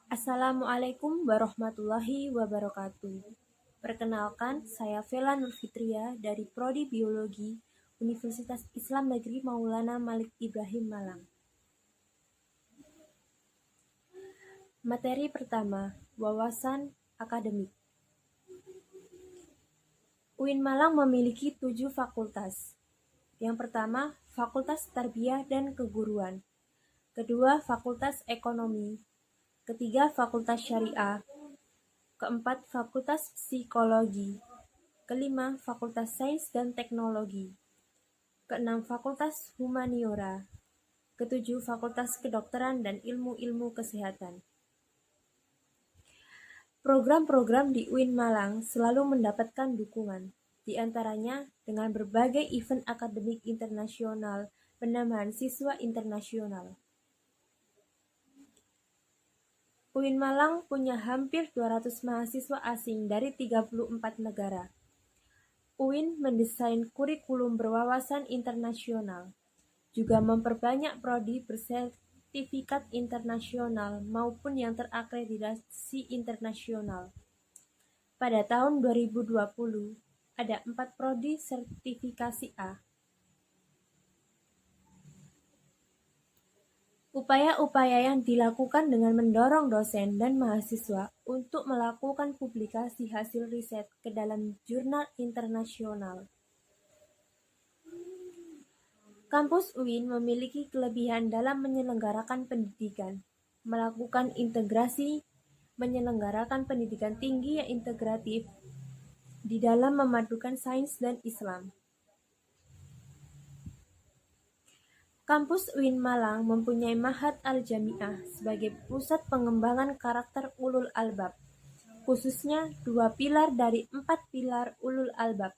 Assalamualaikum warahmatullahi wabarakatuh. Perkenalkan, saya Vela Nurfitria dari Prodi Biologi Universitas Islam Negeri Maulana Malik Ibrahim Malang. Materi pertama, wawasan akademik. UIN Malang memiliki 7 fakultas. Yang pertama, Fakultas Tarbiyah dan Keguruan. Kedua, Fakultas Ekonomi. Ketiga, Fakultas Syariah. Keempat, Fakultas Psikologi. Kelima, Fakultas Sains dan Teknologi. Keenam, Fakultas Humaniora. Ketujuh, Fakultas Kedokteran dan Ilmu-Ilmu Kesehatan. Program-program di UIN Malang selalu mendapatkan dukungan, di antaranya dengan berbagai event akademik internasional penambahan siswa internasional. UIN Malang punya hampir 200 mahasiswa asing dari 34 negara. UIN mendesain kurikulum berwawasan internasional, juga memperbanyak prodi bersertifikat internasional maupun yang terakreditasi internasional. Pada tahun 2020, ada 4 prodi sertifikasi A. Upaya-upaya yang dilakukan dengan mendorong dosen dan mahasiswa untuk melakukan publikasi hasil riset ke dalam jurnal internasional. Kampus UIN memiliki kelebihan dalam menyelenggarakan pendidikan, melakukan integrasi, menyelenggarakan pendidikan tinggi yang integratif di dalam memadukan sains dan Islam. Kampus UIN Malang mempunyai Ma'had Al-Jami'ah sebagai pusat pengembangan karakter ulul albab, khususnya 2 pilar dari 4 pilar ulul albab.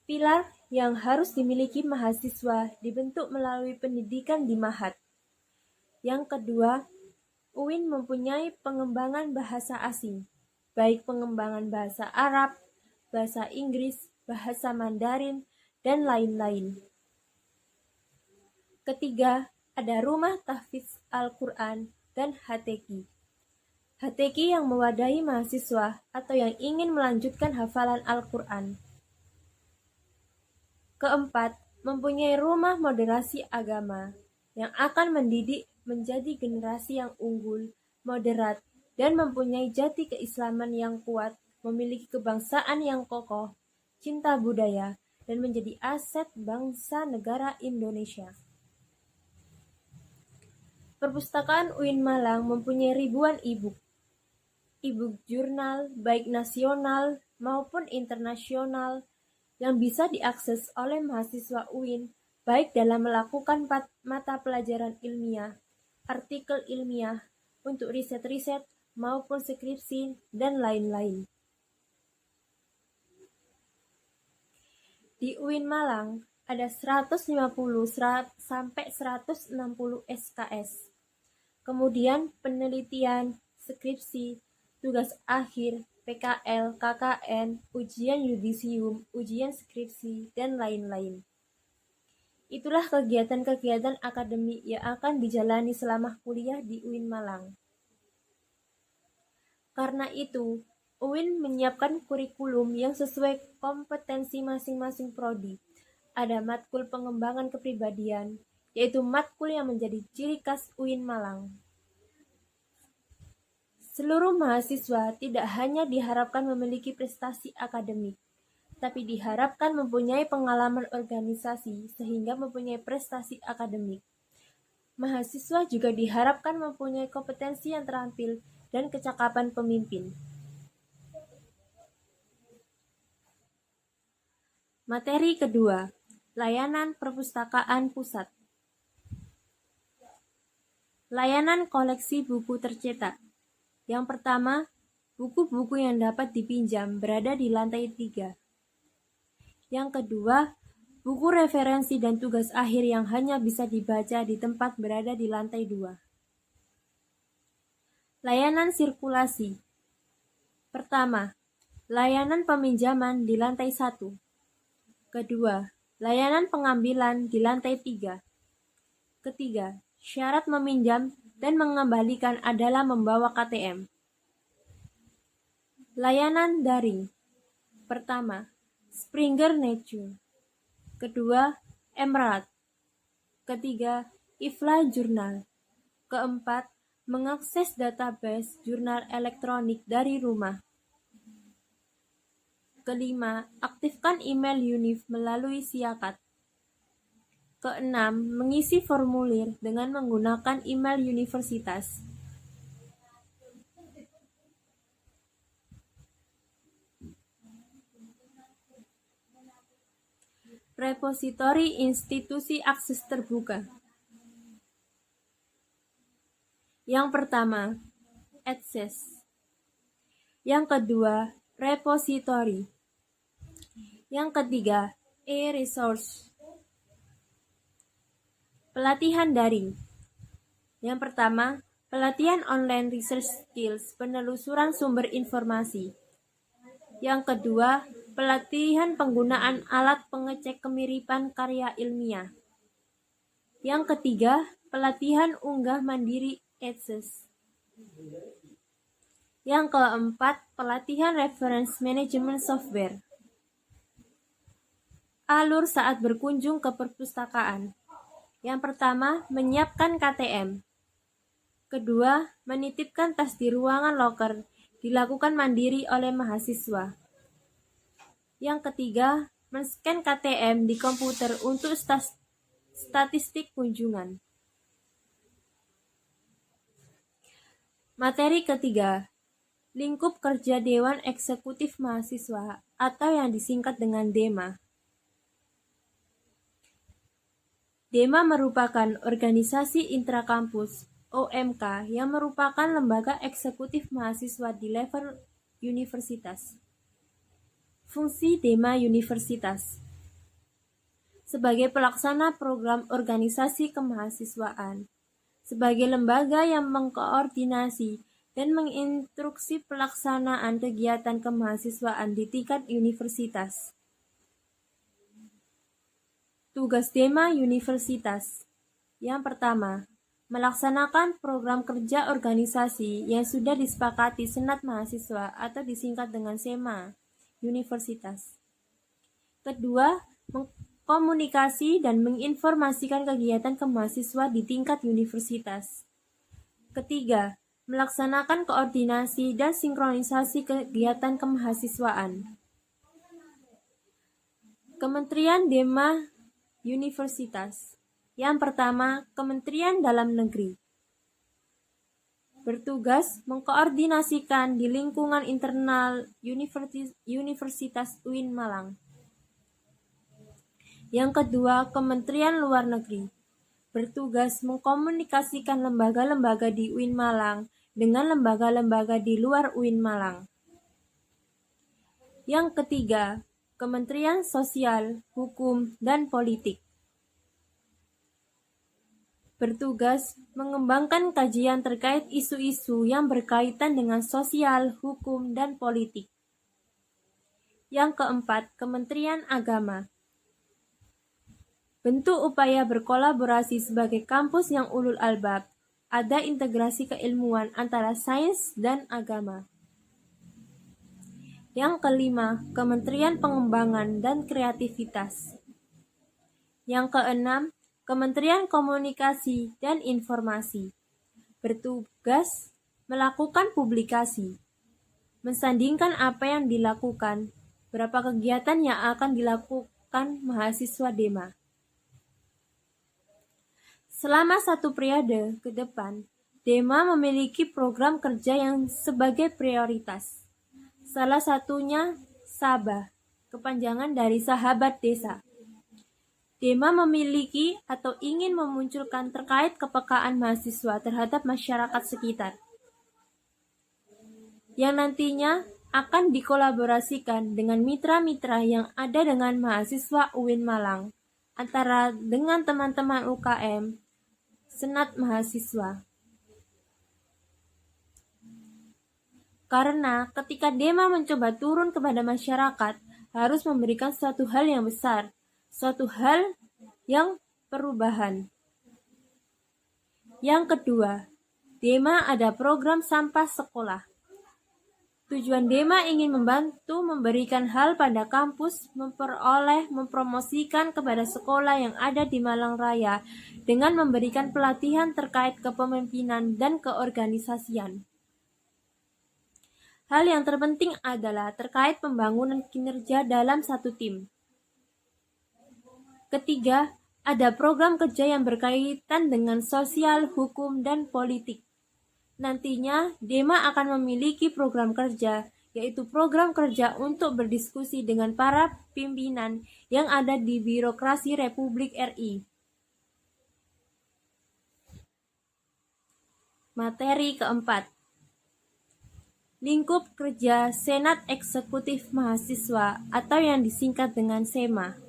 Pilar yang harus dimiliki mahasiswa dibentuk melalui pendidikan di Ma'had. Yang kedua, UIN mempunyai pengembangan bahasa asing, baik pengembangan bahasa Arab, bahasa Inggris, bahasa Mandarin, dan lain-lain. Ketiga, ada Rumah Tahfidz Al-Quran dan HTQ. HTQ yang mewadahi mahasiswa atau yang ingin melanjutkan hafalan Al-Quran. Keempat, mempunyai rumah moderasi agama yang akan mendidik menjadi generasi yang unggul, moderat, dan mempunyai jati keislaman yang kuat, memiliki kebangsaan yang kokoh, cinta budaya, dan menjadi aset bangsa negara Indonesia. Perpustakaan UIN Malang mempunyai ribuan e-book jurnal baik nasional maupun internasional yang bisa diakses oleh mahasiswa UIN baik dalam melakukan mata pelajaran ilmiah, artikel ilmiah, untuk riset-riset maupun skripsi, dan lain-lain. Di UIN Malang ada 150 sampai 160 SKS. Kemudian penelitian, skripsi, tugas akhir, PKL, KKN, ujian yudisium, ujian skripsi, dan lain-lain. Itulah kegiatan-kegiatan akademik yang akan dijalani selama kuliah di UIN Malang. Karena itu, UIN menyiapkan kurikulum yang sesuai kompetensi masing-masing prodi. Ada matkul pengembangan kepribadian, yaitu matkul yang menjadi ciri khas UIN Malang. Seluruh mahasiswa tidak hanya diharapkan memiliki prestasi akademik, tapi diharapkan mempunyai pengalaman organisasi sehingga mempunyai prestasi akademik. Mahasiswa juga diharapkan mempunyai kompetensi yang terampil dan kecakapan pemimpin. Materi kedua, layanan perpustakaan pusat. Layanan koleksi buku tercetak. Yang pertama, buku-buku yang dapat dipinjam berada di lantai 3. Yang kedua, buku referensi dan tugas akhir yang hanya bisa dibaca di tempat berada di lantai 2. Layanan sirkulasi. Pertama, layanan peminjaman di lantai 1. Kedua, layanan pengambilan di lantai 3. Ketiga, syarat meminjam dan mengembalikan adalah membawa KTM. Layanan daring. Pertama, Springer Nature. Kedua, Emerald. Ketiga, IFLA Journal. Keempat, mengakses database jurnal elektronik dari rumah. Kelima, aktifkan email UNIF melalui Siakat. Keenam, mengisi formulir dengan menggunakan email universitas. Repositori institusi akses terbuka. Yang pertama, Access. Yang kedua, repositori. Yang ketiga, e-resource. Pelatihan daring. Yang pertama, pelatihan online research skills, penelusuran sumber informasi. Yang kedua, pelatihan penggunaan alat pengecek kemiripan karya ilmiah. Yang ketiga, pelatihan unggah mandiri Access. Yang keempat, pelatihan reference management software. Alur saat berkunjung ke perpustakaan. Yang pertama, menyiapkan KTM. Kedua, menitipkan tas di ruangan loker, dilakukan mandiri oleh mahasiswa. Yang ketiga, men-scan KTM di komputer untuk statistik kunjungan. Materi ketiga, lingkup kerja Dewan Eksekutif Mahasiswa atau yang disingkat dengan DEMA. DEMA merupakan organisasi intrakampus (OMK) yang merupakan lembaga eksekutif mahasiswa di level universitas. Fungsi DEMA Universitas sebagai pelaksana program organisasi kemahasiswaan, sebagai lembaga yang mengkoordinasi dan menginstruksi pelaksanaan kegiatan kemahasiswaan di tingkat universitas. Tugas DEMA Universitas. Yang pertama, melaksanakan program kerja organisasi yang sudah disepakati Senat Mahasiswa atau disingkat dengan SEMA Universitas. Kedua, mengkomunikasi dan menginformasikan kegiatan kemahasiswa di tingkat universitas. Ketiga, melaksanakan koordinasi dan sinkronisasi kegiatan kemahasiswaan. Kementerian DEMA Universitas. Yang pertama, Kementerian Dalam Negeri. Bertugas mengkoordinasikan di lingkungan internal Universitas UIN Malang. Yang kedua, Kementerian Luar Negeri. Bertugas mengkomunikasikan lembaga-lembaga di UIN Malang dengan lembaga-lembaga di luar UIN Malang. Yang ketiga, Kementerian Sosial, Hukum, dan Politik. Bertugas mengembangkan kajian terkait isu-isu yang berkaitan dengan sosial, hukum, dan politik. Yang keempat, Kementerian Agama. Bentuk upaya berkolaborasi sebagai kampus yang ulul albab, ada integrasi keilmuan antara sains dan agama. Yang kelima, Kementerian Pengembangan dan Kreativitas. Yang keenam, Kementerian Komunikasi dan Informasi. Bertugas melakukan publikasi, mensandingkan apa yang dilakukan, berapa kegiatan yang akan dilakukan mahasiswa DEMA. Selama satu periode ke depan, DEMA memiliki program kerja yang sebagai prioritas. Salah satunya SABA, kepanjangan dari Sahabat Desa. DEMA memiliki atau ingin memunculkan terkait kepekaan mahasiswa terhadap masyarakat sekitar, yang nantinya akan dikolaborasikan dengan mitra-mitra yang ada dengan mahasiswa UIN Malang, antara dengan teman-teman UKM, Senat Mahasiswa. Karena ketika DEMA mencoba turun kepada masyarakat, harus memberikan suatu hal yang besar, suatu hal yang perubahan. Yang kedua, Dema ada program sampah sekolah. Tujuan Dema ingin membantu memberikan hal pada kampus, mempromosikan kepada sekolah yang ada di Malang Raya dengan memberikan pelatihan terkait kepemimpinan dan keorganisasian. Hal yang terpenting adalah terkait pembangunan kinerja dalam satu tim. Ketiga, ada program kerja yang berkaitan dengan sosial, hukum, dan politik. Nantinya, Dema akan memiliki program kerja, yaitu program kerja untuk berdiskusi dengan para pimpinan yang ada di birokrasi Republik RI. Materi keempat. Lingkup kerja Senat Eksekutif Mahasiswa atau yang disingkat dengan SEMA.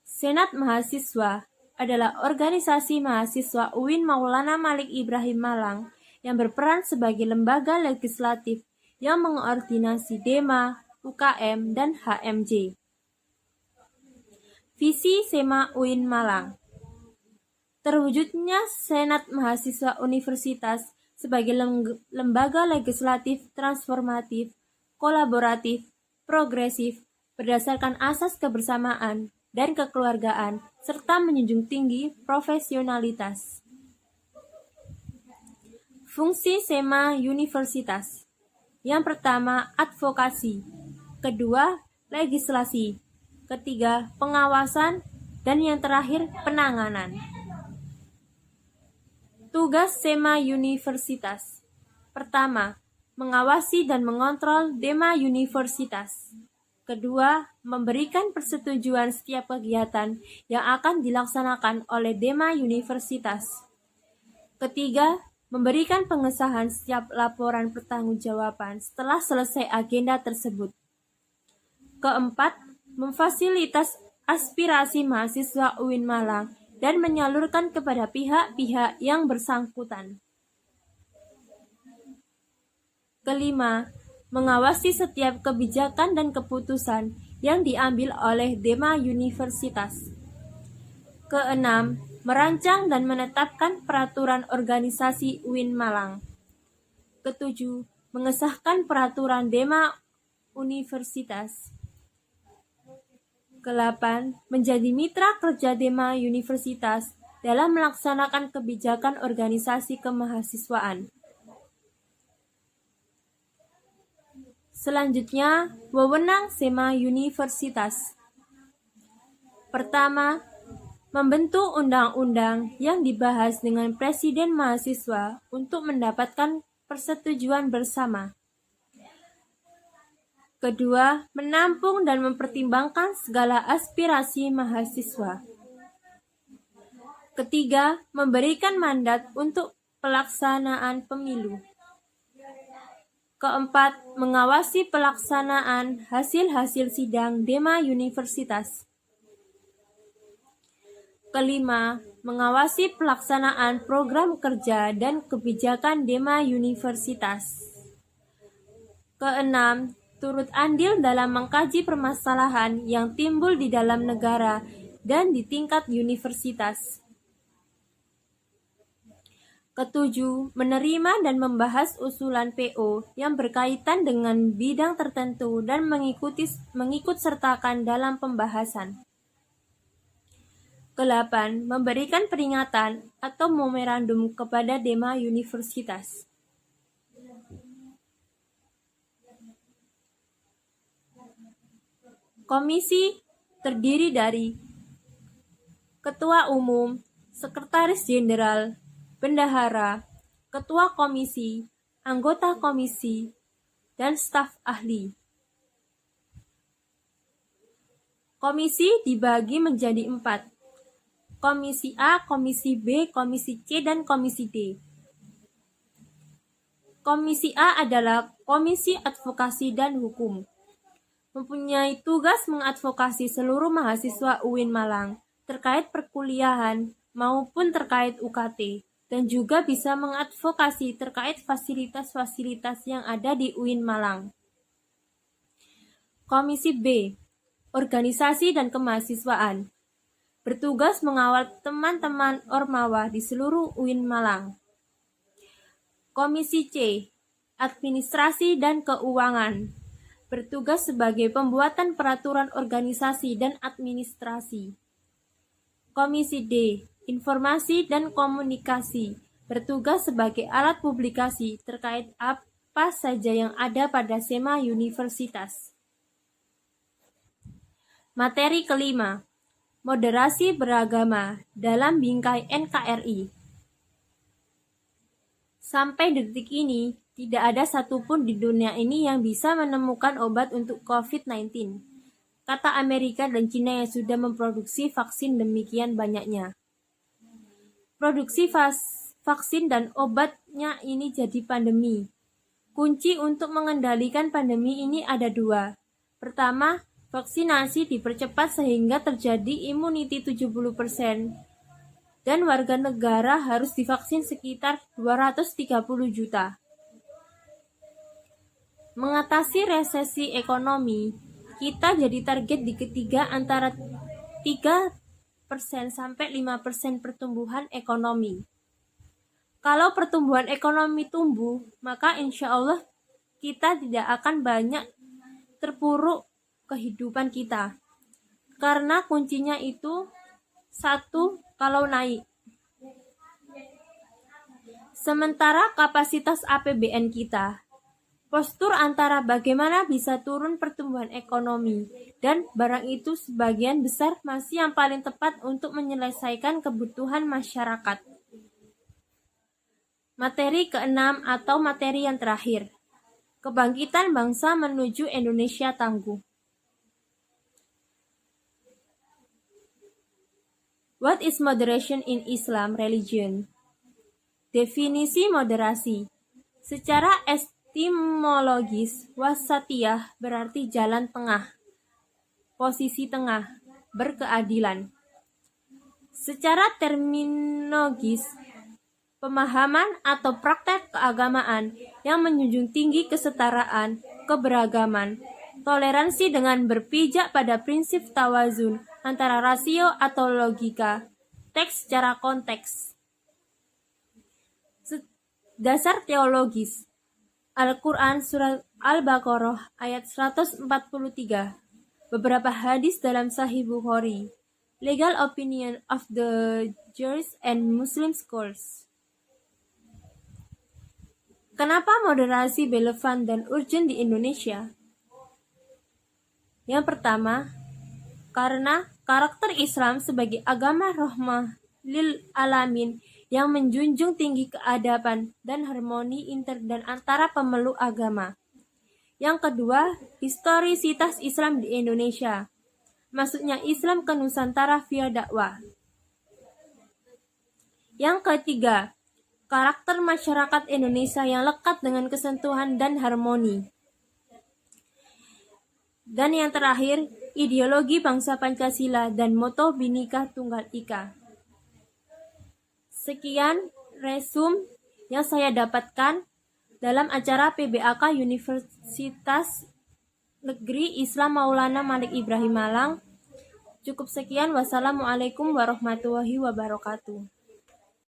Senat Mahasiswa adalah organisasi mahasiswa UIN Maulana Malik Ibrahim Malang yang berperan sebagai lembaga legislatif yang mengoordinasi Dema, UKM, dan HMJ. Visi SEMA UIN Malang. Terwujudnya Senat Mahasiswa Universitas sebagai lembaga legislatif transformatif, kolaboratif, progresif, berdasarkan asas kebersamaan dan kekeluargaan, serta menjunjung tinggi profesionalitas. Fungsi SEMA Universitas. Yang pertama, advokasi. Kedua, legislasi. Ketiga, pengawasan. Dan yang terakhir, penanganan. Tugas SEMA Universitas. Pertama, mengawasi dan mengontrol Dema Universitas. Kedua, memberikan persetujuan setiap kegiatan yang akan dilaksanakan oleh Dema Universitas. Ketiga, memberikan pengesahan setiap laporan pertanggungjawaban setelah selesai agenda tersebut. Keempat, memfasilitas aspirasi mahasiswa UIN Malang dan menyalurkan kepada pihak-pihak yang bersangkutan. Kelima, mengawasi setiap kebijakan dan keputusan yang diambil oleh Dema Universitas. Keenam, merancang dan menetapkan peraturan organisasi UIN Malang. Ketujuh, mengesahkan peraturan Dema Universitas. Kedelapan, menjadi mitra kerja Dema Universitas dalam melaksanakan kebijakan organisasi kemahasiswaan. Selanjutnya, wewenang SEMA Universitas. Pertama, membentuk undang-undang yang dibahas dengan Presiden mahasiswa untuk mendapatkan persetujuan bersama. Kedua, menampung dan mempertimbangkan segala aspirasi mahasiswa. Ketiga, memberikan mandat untuk pelaksanaan pemilu. Keempat, mengawasi pelaksanaan hasil-hasil sidang Dema Universitas. Kelima, mengawasi pelaksanaan program kerja dan kebijakan Dema Universitas. Keenam, turut andil dalam mengkaji permasalahan yang timbul di dalam negara dan di tingkat universitas. Ketujuh, menerima dan membahas usulan PO yang berkaitan dengan bidang tertentu dan mengikut sertakan dalam pembahasan. Kedelapan, memberikan peringatan atau memorandum kepada Dema Universitas. Komisi terdiri dari Ketua Umum, Sekretaris Jenderal, Bendahara, Ketua Komisi, anggota komisi, dan staf ahli. Komisi dibagi menjadi 4. Komisi A, Komisi B, Komisi C, dan Komisi D. Komisi A adalah Komisi Advokasi dan Hukum. Mempunyai tugas mengadvokasi seluruh mahasiswa UIN Malang terkait perkuliahan maupun terkait UKT, dan juga bisa mengadvokasi terkait fasilitas-fasilitas yang ada di UIN Malang. Komisi B, Organisasi dan Kemahasiswaan. bertugas mengawal teman-teman Ormawa di seluruh UIN Malang. Komisi C, Administrasi dan Keuangan, bertugas sebagai pembuatan peraturan organisasi dan administrasi. Komisi D, Informasi dan Komunikasi, bertugas sebagai alat publikasi terkait apa saja yang ada pada SEMA Universitas. Materi kelima, moderasi beragama dalam bingkai NKRI. Sampai detik ini, tidak ada satupun di dunia ini yang bisa menemukan obat untuk COVID-19, kata Amerika dan Cina yang sudah memproduksi vaksin demikian banyaknya. Produksi vaksin dan obatnya ini jadi pandemi. Kunci untuk mengendalikan pandemi ini ada dua. Pertama, vaksinasi dipercepat sehingga terjadi immunity 70%. Dan warga negara harus divaksin sekitar 230 juta. Mengatasi resesi ekonomi, kita jadi target di ketiga antara 3% sampai 5% pertumbuhan ekonomi. Kalau pertumbuhan ekonomi tumbuh, maka insya Allah kita tidak akan banyak terpuruk kehidupan kita. Karena kuncinya itu satu, kalau naik. Sementara kapasitas APBN kita, postur antara bagaimana bisa turun pertumbuhan ekonomi dan barang itu sebagian besar masih yang paling tepat untuk menyelesaikan kebutuhan masyarakat. Materi keenam atau materi yang terakhir, kebangkitan bangsa menuju Indonesia tangguh. What is moderation in Islam religion? Definisi moderasi. Secara etimologis, wasatiyah berarti jalan tengah, posisi tengah, berkeadilan. Secara terminologis, pemahaman atau praktek keagamaan yang menjunjung tinggi kesetaraan, keberagaman, toleransi dengan berpijak pada prinsip tawazun antara rasio atau logika, teks secara konteks. Dasar teologis. Al-Quran Surat Al-Baqarah ayat 143. Beberapa hadis dalam Sahih Bukhari. Legal opinion of the Jews and Muslim scholars. Kenapa moderasi relevan dan urgent di Indonesia? Yang pertama, karena karakter Islam sebagai agama rahmah lil alamin yang menjunjung tinggi keadaban dan harmoni inter dan antara pemeluk agama. Yang kedua, historisitas Islam di Indonesia. Maksudnya Islam ke Nusantara via dakwah. Yang ketiga, karakter masyarakat Indonesia yang lekat dengan kesentuhan dan harmoni. Dan yang terakhir, ideologi bangsa Pancasila dan moto Bhinneka Tunggal Ika. Sekian resum yang saya dapatkan dalam acara PBAK Universitas Negeri Islam Maulana Malik Ibrahim Malang. Cukup sekian. Wassalamualaikum warahmatullahi wabarakatuh.